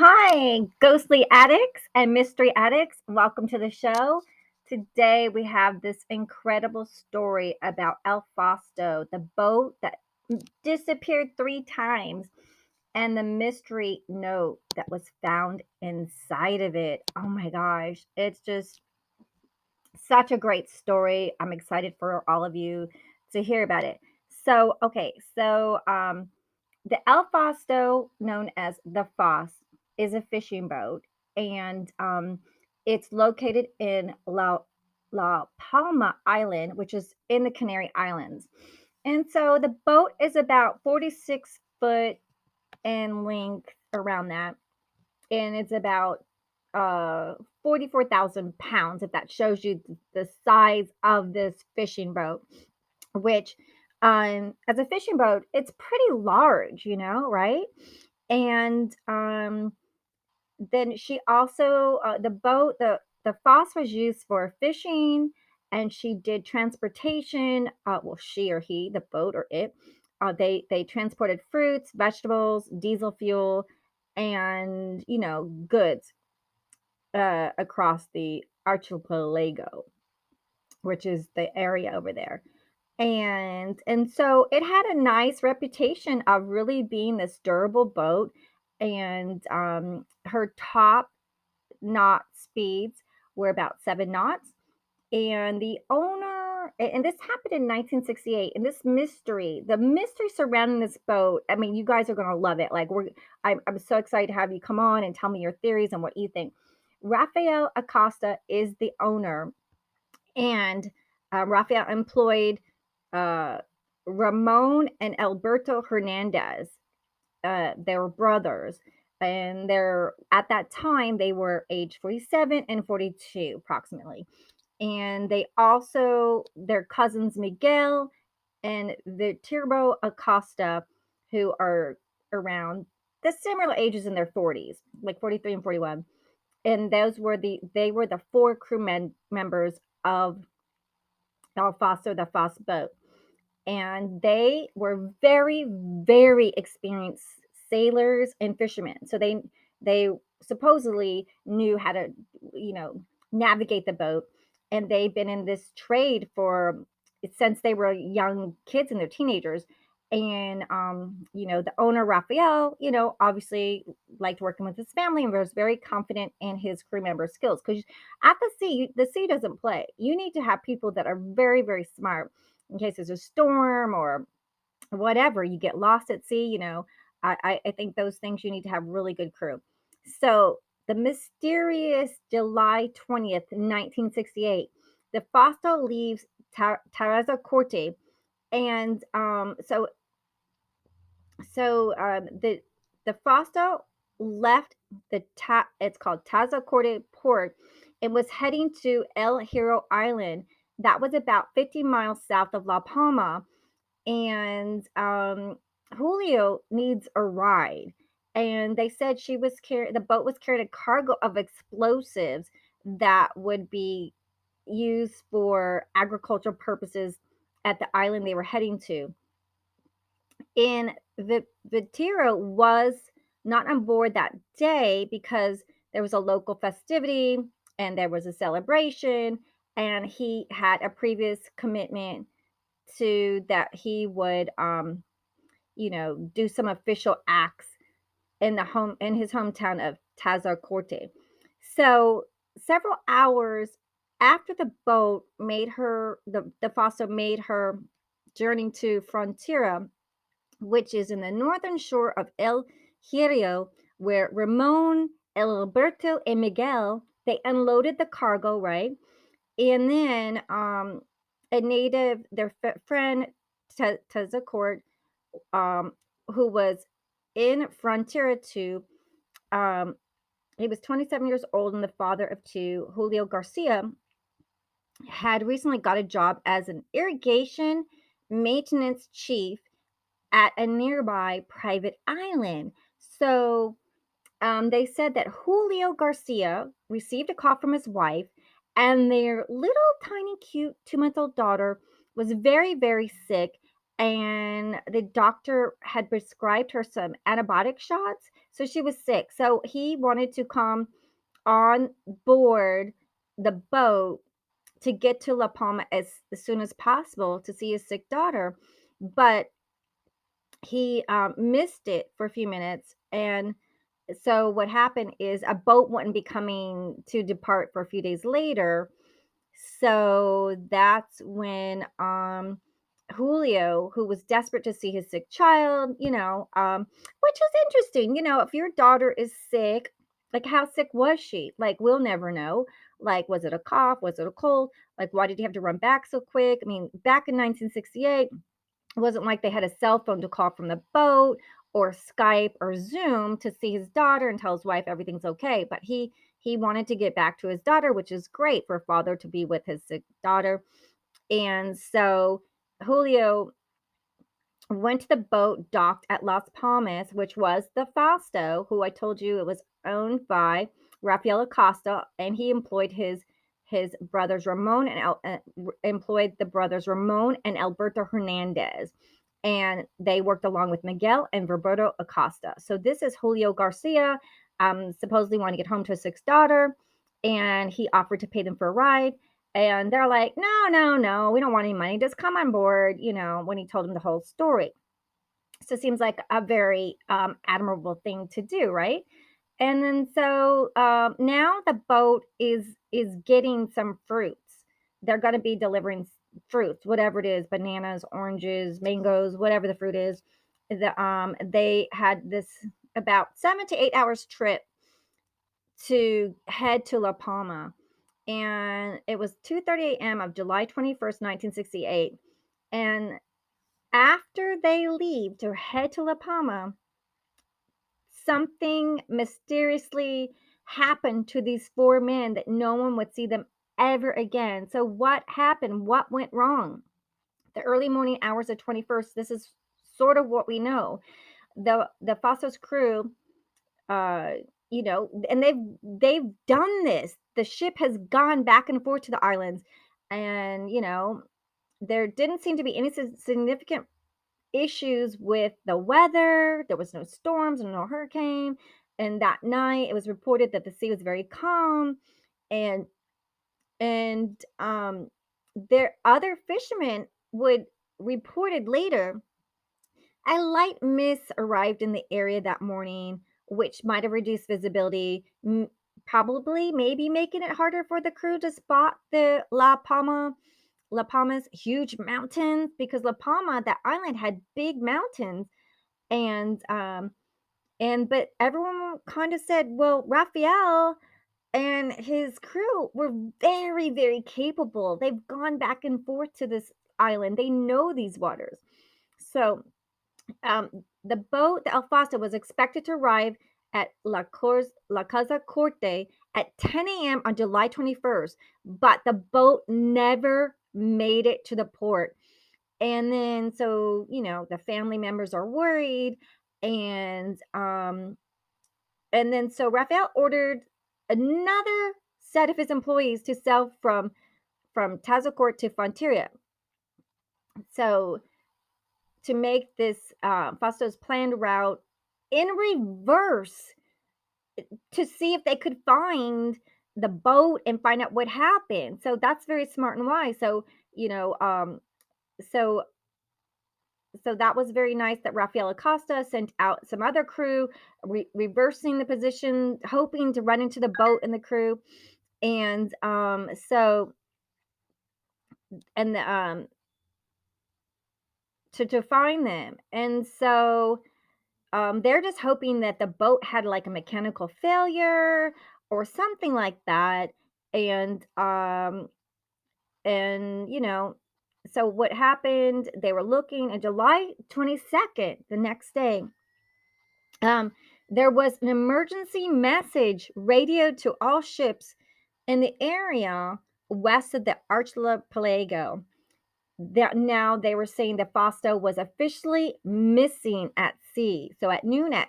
Hi, ghostly addicts and mystery addicts. Welcome to the show. Today we have this incredible story about El Fausto, the boat that disappeared 3 times, and the mystery note that was found inside of it. Oh my gosh, it's just such a great story. I'm excited for all of you to hear about it. So the El Fausto, known as the Foss, is a fishing boat, and it's located in La Palma Island, which is in the Canary Islands. And so the boat is about 46 foot in length, around that, and it's about 44,000 pounds, if that shows you the size of this fishing boat, which as a fishing boat, it's pretty large, right? And then she also the boat the Foss was used for fishing, and she did transportation. Well, she or he, the boat or it, they transported fruits, vegetables, diesel fuel, and goods across the archipelago, which is the area over there. And so it had a nice reputation of really being this durable boat, and her top knot speeds were about 7 knots. And the owner, and this happened in 1968, and the mystery surrounding this boat, I mean, you guys are going to love it. Like, I'm so excited to have you come on and tell me your theories and what you think. Rafael Acosta is the owner, and Rafael employed uh, Ramon and Alberto Hernandez. They were brothers, and they're at that time they were age 47 and 42 approximately. And they also their cousins Miguel and Viterbo Acosta, who are around the similar ages in their 40s, like 43 and 41. And they were the four members of El Fausto, the Foss boat, and they were very, very experienced sailors and fishermen. So they supposedly knew how to, you know, navigate the boat, and they've been in this trade for since they were young kids and they're teenagers. And the owner Raphael, obviously liked working with his family and was very confident in his crew member skills. Because at the sea doesn't play. You need to have people that are very, very smart in case there's a storm or whatever, you get lost at sea. I think those things, you need to have really good crew. So the mysterious July 20th, 1968, the Fausto leaves Corte, and the Fausto left it's called Corte port, and was heading to El Hierro Island. That was about 50 miles south of La Palma, and Julio needs a ride. And they said the boat was carrying a cargo of explosives that would be used for agricultural purposes at the island they were heading to. And Vitiro was not on board that day because there was a local festivity and there was a celebration, and he had a previous commitment to that he would do some official acts in his hometown of Tazacorte. So several hours after the Fosso made her journey to Frontera, which is in the northern shore of El Hierro, where Ramon, Alberto, and Miguel, they unloaded the cargo, right? And then their friend Tezacort, who was in Frontera too, um, he was 27 years old and the father of two. Julio Garcia had recently got a job as an irrigation maintenance chief at a nearby private island. So they said that Julio Garcia received a call from his wife, and their little tiny cute 2-month-old daughter was very, very sick, and the doctor had prescribed her some antibiotic shots. So she was sick. So he wanted to come on board the boat to get to La Palma as soon as possible to see his sick daughter. But he missed it for a few minutes. And so what happened is a boat wouldn't be coming to depart for a few days later. So that's when Julio, who was desperate to see his sick child, which is interesting. If your daughter is sick, like how sick was she? Like we'll never know. Like was it a cough? Was it a cold? Like why did he have to run back so quick? I mean, back in 1968, it wasn't like they had a cell phone to call from the boat or Skype or Zoom to see his daughter and tell his wife everything's okay. But he wanted to get back to his daughter, which is great for a father to be with his sick daughter. And so Julio went to the boat docked at Las Palmas, which was the Fausto, who I told you it was owned by Rafael Acosta, and he employed his brothers Ramon and employed the brothers Ramon and Alberto Hernandez, and they worked along with Miguel and Roberto Acosta. So this is Julio Garcia, supposedly wanting to get home to his sixth daughter, and he offered to pay them for a ride. And they're like, no, no, no, we don't want any money. Just come on board, when he told them the whole story. So it seems like a very admirable thing to do, right? And then so now the boat is getting some fruits. They're going to be delivering fruits, whatever it is, bananas, oranges, mangoes, whatever the fruit is. They had this about 7 to 8 hours trip to head to La Palma, and it was 2:30 a.m. of July 21st, 1968. And after they leave to head to La Palma, something mysteriously happened to these four men that no one would see them ever again. So what happened? What went wrong? The early morning hours of 21st, this is sort of what we know. The Fausto's crew, uh, and they've done this. The ship has gone back and forth to the islands, and there didn't seem to be any significant issues with the weather. There was no storms and no hurricane. And that night, it was reported that the sea was very calm, and and there other fishermen would reported later a light mist arrived in the area that morning, which might have reduced visibility, probably maybe making it harder for the crew to spot the La Palma's huge mountains, because La Palma, that island, had big mountains. And but everyone kind of said, well, Raphael and his crew were very, very capable. They've gone back and forth to this island. They know these waters. So the boat, the El Fausto, was expected to arrive at La Casa Corte at 10 a.m. on July 21st, but the boat never made it to the port. And then, so, the family members are worried. And then, so Raphael ordered another set of his employees to sail from Tazacorte to Frontera. So to make this Fausto's planned route in reverse, to see if they could find the boat and find out what happened. So that's very smart and wise. So so so that was very nice that Rafael Acosta sent out some other crew, reversing the position, hoping to run into the boat and the crew. And so and the, to find them. And so they're just hoping that the boat had like a mechanical failure or something like that. And so what happened? They were looking, on July 22nd, the next day. There was an emergency message radioed to all ships in the area west of the archipelago. That now they were saying the Fausto was officially missing at sea. So at noon at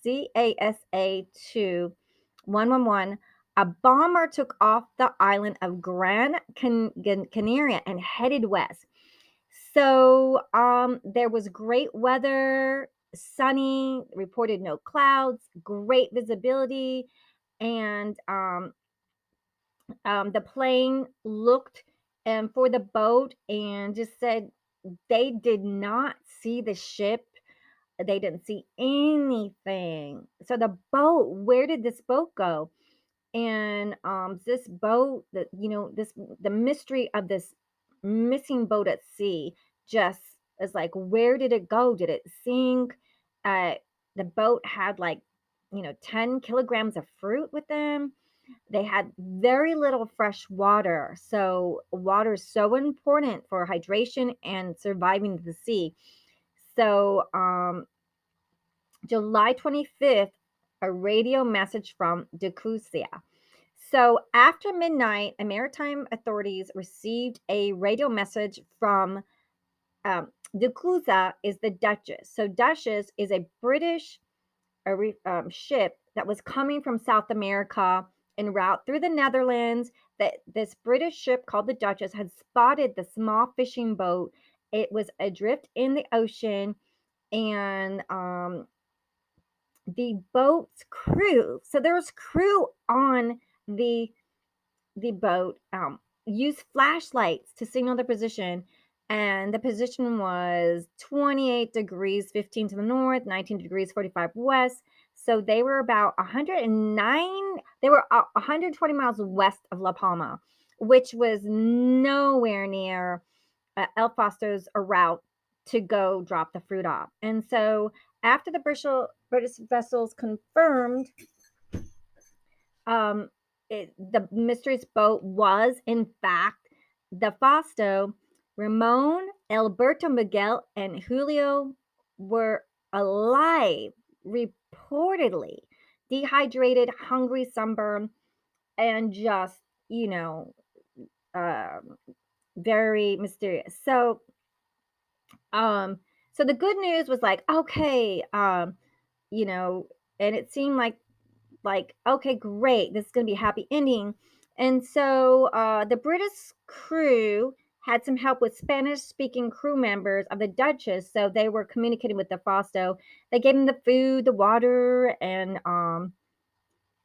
CASA 2111, a bomber took off the island of Gran Canaria and headed west. So there was great weather sunny, reported no clouds, great visibility, and the plane looked for the boat and just said they did not see the ship. They didn't see anything. So the boat, where did this boat go? And this boat, the mystery of this missing boat at sea just is like, where did it go? Did it sink? Uh, the boat had like 10 kilograms of fruit with them. They had very little fresh water. So water is so important for hydration and surviving the sea. So July 25th, a radio message from Decusia. So after midnight, maritime authorities received a radio message from Decusa is the Duchess. So Duchess is a British ship that was coming from South America en route through the Netherlands. That this British ship called the Duchess had spotted the small fishing boat. It was adrift in the ocean, and the boat's crew. So there was crew on the boat, used flashlights to signal the position, and the position was 28 degrees 15 to the north, 19 degrees 45 west. So they were about 109, they were 120 miles west of La Palma, which was nowhere near El Fausto's route to go drop the fruit off. And so after the British vessels confirmed um, the mysterious boat was, in fact, the Fausto, Ramon, Alberto Miguel, and Julio were alive, reportedly dehydrated, hungry, sunburned, and just, you know, um, very mysterious. Um, so the good news was like, okay, you know, and it seemed like, okay, great, this is going to be a happy ending. And so the British crew had some help with Spanish speaking crew members of the Duchess. So they were communicating with the Fausto. They gave them the food, the water, and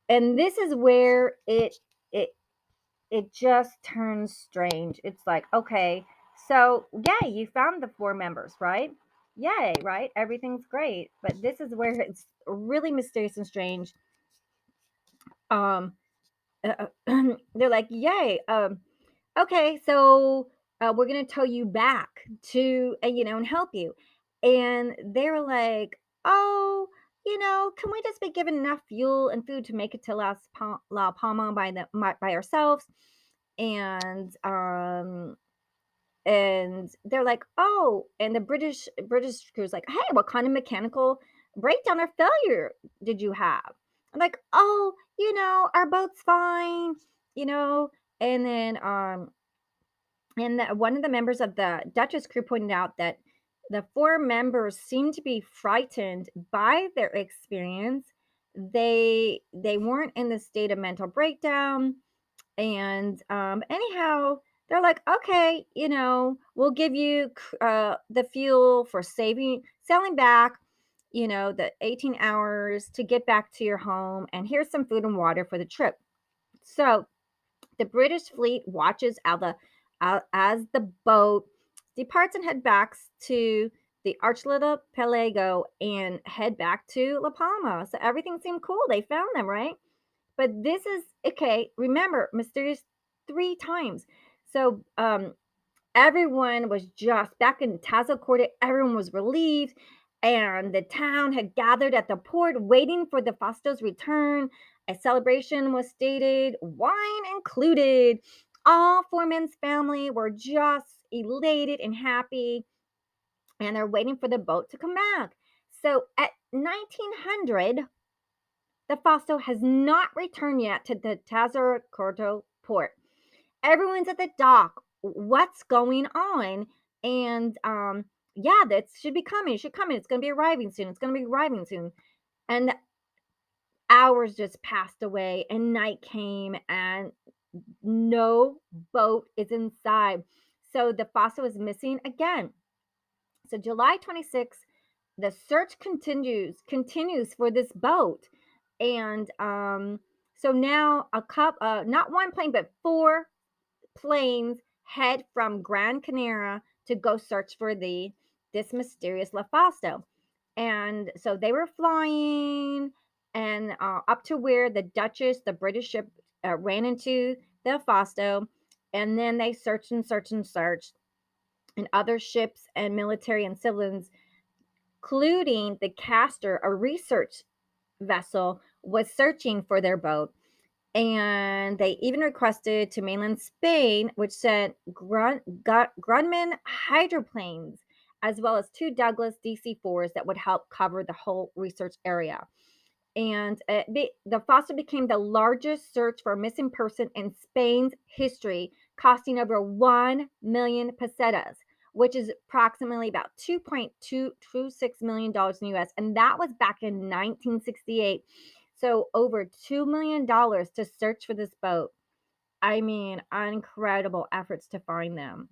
this is where it it just turns strange. It's like, okay, so yay, you found the four members, right? Yay, right? Everything's great. But this is where it's really mysterious and strange. Um, they're like, yay, okay, so we're gonna tow you back to and help you. And they were like, oh, can we just be given enough fuel and food to make it to La Palma by ourselves? And um and they're like, oh, and the British crew's like, hey, what kind of mechanical breakdown or failure did you have? I'm like, oh, our boat's fine, you know. And then one of the members of the Duchess crew pointed out that the four members seemed to be frightened by their experience. They weren't in the state of mental breakdown. And anyhow, they're like, okay, we'll give you the fuel for sailing back, the 18 hours to get back to your home. And here's some food and water for the trip. So the British fleet watches as the boat departs and head back to the archipelago and head back to La Palma. So everything seemed cool. They found them, right? But this is okay. Remember, mysterious three times. So everyone was just back in Tazacorte. Everyone was relieved, and the town had gathered at the port, waiting for the Fausto's return. A celebration was stated, wine included. All four men's family were just elated and happy, and they're waiting for the boat to come back. So at 1900, the Fausto has not returned yet to the Tazacorte port. Everyone's at the dock. What's going on? And yeah, that should be coming. It should come in. It's going to be arriving soon. It's going to be arriving soon. And hours just passed away, and night came, and no boat is inside. So the Fausto is missing again. So July 26th, the search continues for this boat, and so now not one plane but four planes head from Gran Canaria to go search for this mysterious La Fausto. And so they were flying and up to where the Duchess, the British ship, ran into the Fausto, and then they searched and searched and searched, and other ships and military and civilians, including the Castor, a research vessel, was searching for their boat. And they even requested to mainland Spain, which sent Grumman hydroplanes, as well as two Douglas DC-4s that would help cover the whole research area. And the Fausto became the largest search for a missing person in Spain's history, costing over 1 million pesetas, which is approximately about $2.226 million in the US. And that was back in 1968. So over $2 million to search for this boat. I mean, incredible efforts to find them.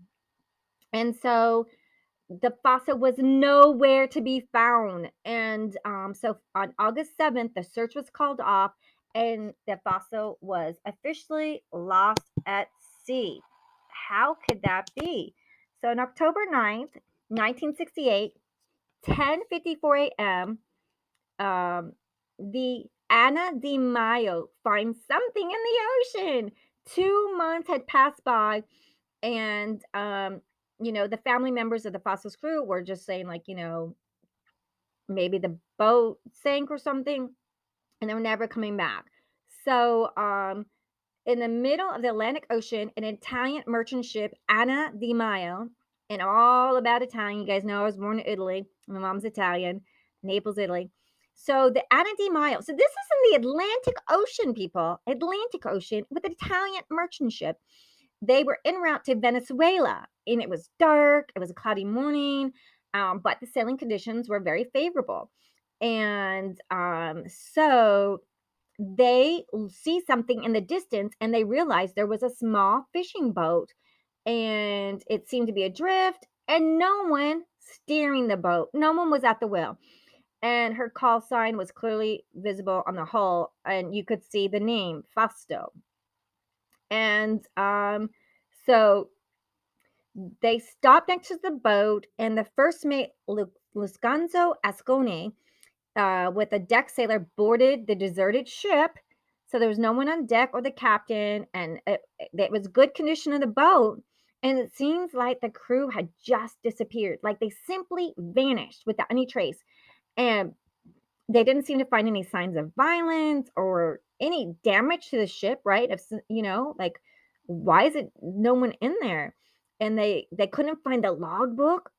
And so the fossil was nowhere to be found. And so on August 7th, the search was called off, and the fossil was officially lost at sea. How could that be? So on October 9th, 1968, 10:54 a.m., the Anna Di Maio finds something in the ocean. 2 months had passed by, and the family members of the Fossil's crew were just saying, like, maybe the boat sank or something, and they were never coming back. So, in the middle of the Atlantic Ocean, an Italian merchant ship, Anna Di Maio, and all about Italian. You guys know I was born in Italy. My mom's Italian, Naples, Italy. So the Anna Di Maio. So this is in the Atlantic Ocean, people. Atlantic Ocean with an Italian merchant ship. They were en route to Venezuela, and it was dark. It was a cloudy morning, but the sailing conditions were very favorable. And so they see something in the distance, and they realize there was a small fishing boat, and it seemed to be adrift, and no one steering the boat. No one was at the wheel. And her call sign was clearly visible on the hull, and you could see the name Fausto. And so they stopped next to the boat, and the first mate, Luscanzo Ascone, with a deck sailor, boarded the deserted ship. So there was no one on deck or the captain, and it was good condition of the boat. And it seems like the crew had just disappeared, like they simply vanished without any trace. And they didn't seem to find any signs of violence or any damage to the ship, right? If like, why is it no one in there? And they couldn't find the logbook.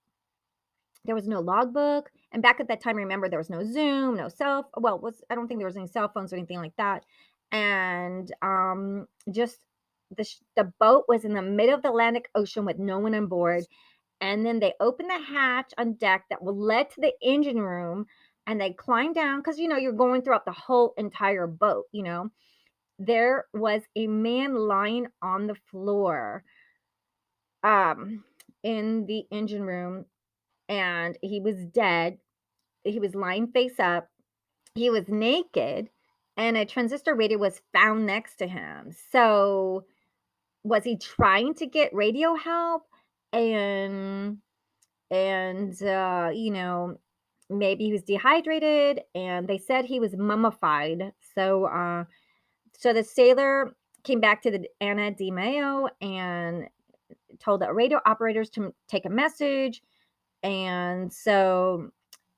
There was no logbook. And back at that time, remember, there was no Zoom, no I don't think there was any cell phones or anything like that. And just the boat was in the middle of the Atlantic Ocean with no one on board. And then they opened the hatch on deck that led to the engine room, and they climbed down because you're going throughout the whole entire boat. There was a man lying on the floor um in the engine room, and he was dead. He was lying face up. He was naked, and a transistor radio was found next to him. So, was he trying to get radio help? And maybe he was dehydrated, and they said he was mummified. So the sailor came back to the Anna Di Maio and told the radio operators to take a message. And so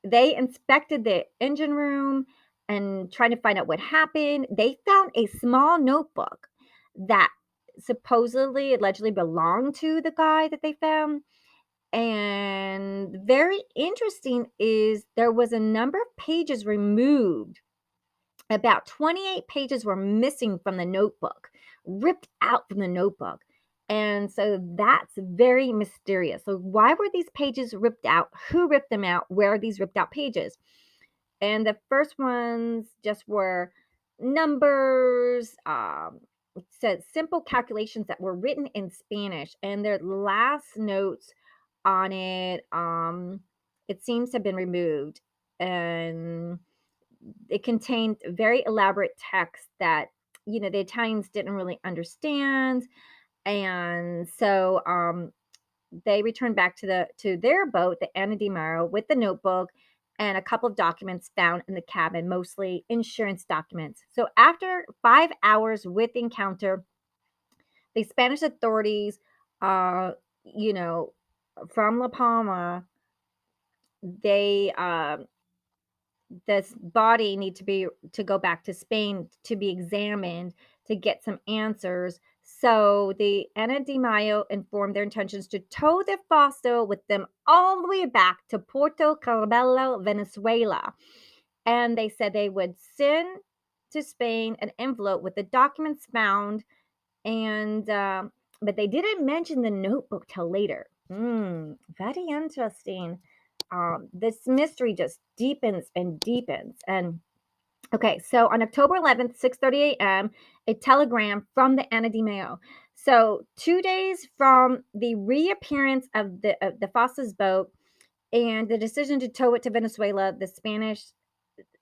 they inspected the engine room and trying to find out what happened. They found a small notebook that supposedly, allegedly belonged to the guy that they found. And very interesting is there was a number of pages removed. About 28 pages were missing from the notebook, ripped out from the notebook. And so that's very mysterious. So, why were these pages ripped out? Who ripped them out? Where are these ripped out pages? And the first ones just were numbers, said simple calculations that were written in Spanish, and their last notes on it it seems to have been removed, and it contained very elaborate text that the Italians didn't really understand, and so they returned back to their boat, the Anna Di Maio, with the notebook and a couple of documents found in the cabin, mostly insurance documents. So after 5 hours with the encounter, the Spanish authorities, uh, you know, from La Palma, they this body need to go back to Spain to be examined to get some answers. So the Anna Di Maio informed their intentions to tow the Fausto with them all the way back to Puerto Cabello, Venezuela. And they said they would send to Spain an envelope with the documents found, and but they didn't mention the notebook till later. Very interesting. This mystery just deepens and deepens. And okay, so on October 11th, 6:30 a.m., a telegram from the Anna Di Maio. So 2 days from the reappearance of the Foss's boat and the decision to tow it to Venezuela, the Spanish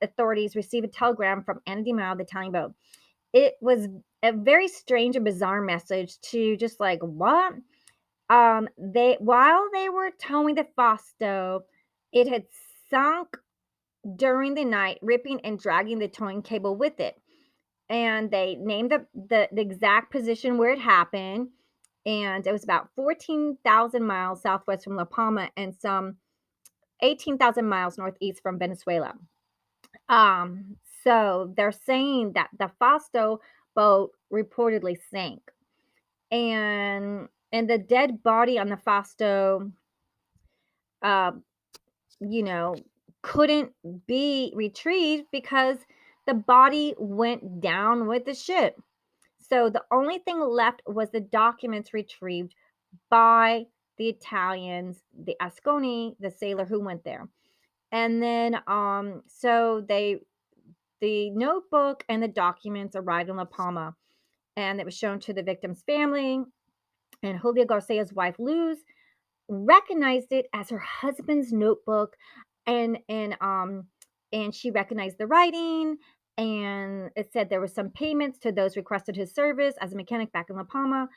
authorities received a telegram from Anna Di Maio, the Italian boat. It was a very strange and bizarre message to just like what they while they were towing the Fausto, it had sunk during the night, ripping and dragging the towing cable with it. And they named the exact position where it happened. And it was about 14,000 miles southwest from La Palma and some 18,000 miles northeast from Venezuela. Um, so they're saying that the Fausto boat reportedly sank. And the dead body on the Fausto, uh, you know, couldn't be retrieved because the body went down with the ship. So the only thing left was the documents retrieved by the Italians, the Asconi, the sailor who went there. And then so the notebook and the documents arrived in La Palma, and it was shown to the victim's family, and Julio Garcia's wife Luz recognized it as her husband's notebook, and she recognized the writing, and it said there were some payments to those requested his service as a mechanic back in La Palma.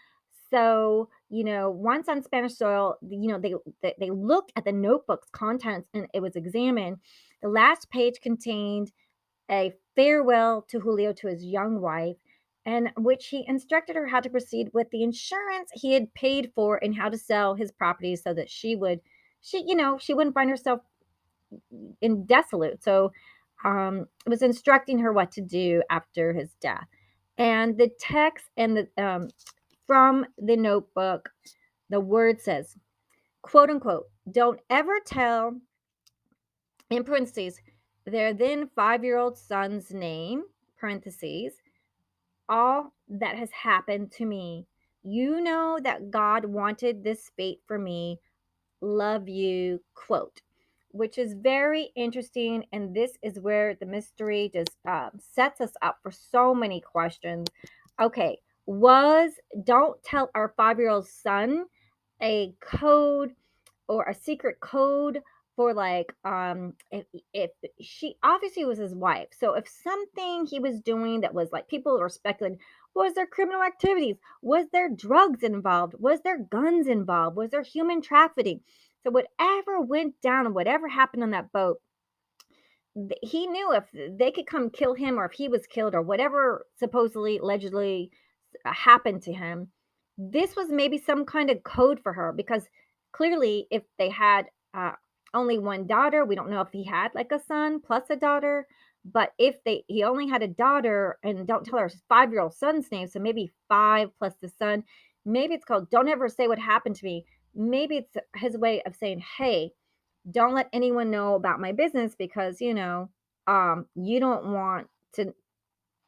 So once on Spanish soil, they looked at the notebook's contents and it was examined. The last page contained a farewell to Julio to his young wife, and which he instructed her how to proceed with the insurance he had paid for and how to sell his property so that she wouldn't find herself in desolate. So it was instructing her what to do after his death. And the text and the from the notebook, the word says, quote unquote, don't ever tell, in parentheses, their then 5-year-old son's name, parentheses, all that has happened to me. You know that God wanted this fate for me. Love you, quote, which is very interesting. And this is where the mystery just sets us up for so many questions. Okay, was don't tell our 5-year-old son a code or a secret code for like if she obviously was his wife, so if something he was doing that was like people were speculating, was there criminal activities, was there drugs involved, was there guns involved, was there human trafficking? So whatever went down and whatever happened on that boat, he knew if they could come kill him or if he was killed or whatever supposedly allegedly happened to him, this was maybe some kind of code for her, because clearly if they had only one daughter, we don't know if he had like a son plus a daughter, but if he only had a daughter, and don't tell her 5-year-old son's name, so maybe 5 plus the son, maybe it's called don't ever say what happened to me. Maybe it's his way of saying, hey, don't let anyone know about my business because you don't want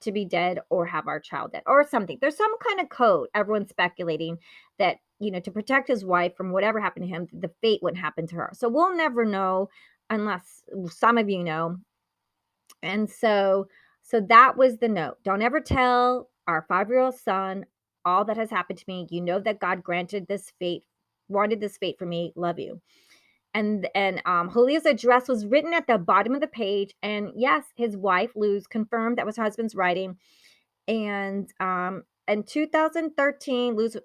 to be dead or have our child dead or something. There's some kind of code. Everyone's speculating that, to protect his wife from whatever happened to him, the fate wouldn't happen to her. So we'll never know unless some of you know. And so that was the note. Don't ever tell our 5-year-old son all that has happened to me. You know that God granted this fate, wanted this fate for me. Love you. And Julio's address was written at the bottom of the page. And yes, his wife Luz confirmed that was her husband's writing. And in 2013, Luz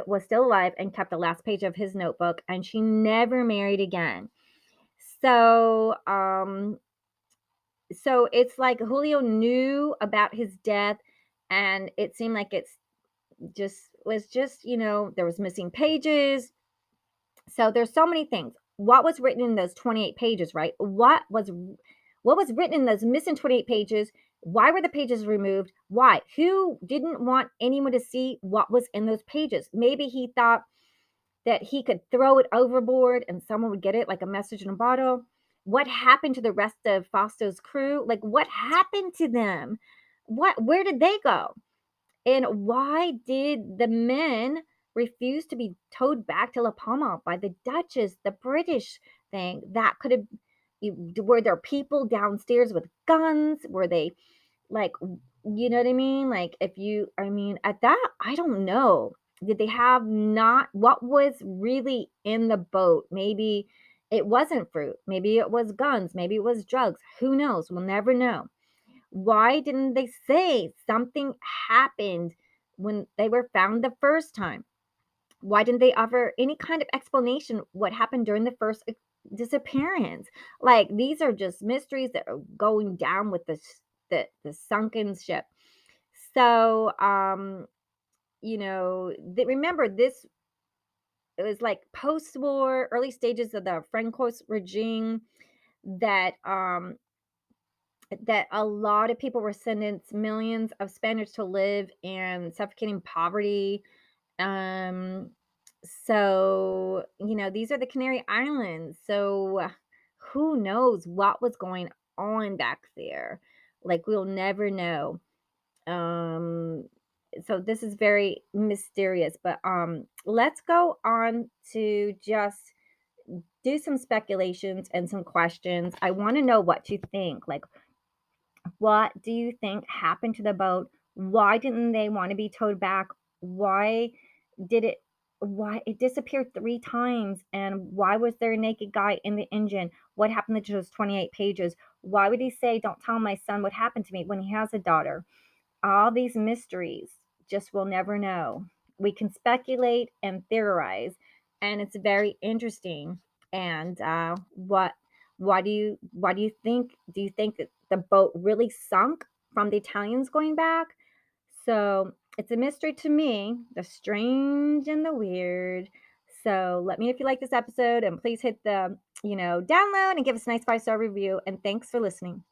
was still alive and kept the last page of his notebook, and she never married again. So so it's like Julio knew about his death, and it seemed like just there was missing pages. So there's so many things. What was written in those 28 pages, right? What was written in those missing 28 pages? Why were the pages removed? Why? Who didn't want anyone to see what was in those pages? Maybe he thought that he could throw it overboard and someone would get it like a message in a bottle. What happened to the rest of Fausto's crew? Like what happened to them? Where did they go? And why did the men refuse to be towed back to La Palma by the Duchess, the British thing? That could have, were there people downstairs with guns? Were they like, you know what I mean? Like, I mean, at that, I don't know. Did they have not, what was really in the boat? Maybe it wasn't fruit. Maybe it was guns. Maybe it was drugs. Who knows? We'll never know. Why didn't they say something happened when they were found the first time? Why didn't they offer any kind of explanation what happened during the first disappearance? Like these are just mysteries that are going down with the sunken ship. So remember this, it was like post-war, early stages of the Franco's regime that a lot of people were sentenced millions of Spaniards to live in suffocating poverty. Um, so these are the Canary Islands. So who knows what was going on back there? Like we'll never know. Um, so this is very mysterious, but let's go on to just do some speculations and some questions. I want to know what you think. Like what do you think happened to the boat? Why didn't they want to be towed back? Why did it why it disappeared 3 times, and why was there a naked guy in the engine? What happened to those 28 pages? Why would he say, "Don't tell my son what happened to me," when he has a daughter? All these mysteries, just we'll never know. We can speculate and theorize, and it's very interesting. And why do you think? Do you think that the boat really sunk from the Italians going back? So it's a mystery to me, the strange and the weird. So let me know if you like this episode, and please hit the download and give us a nice 5-star review. And thanks for listening.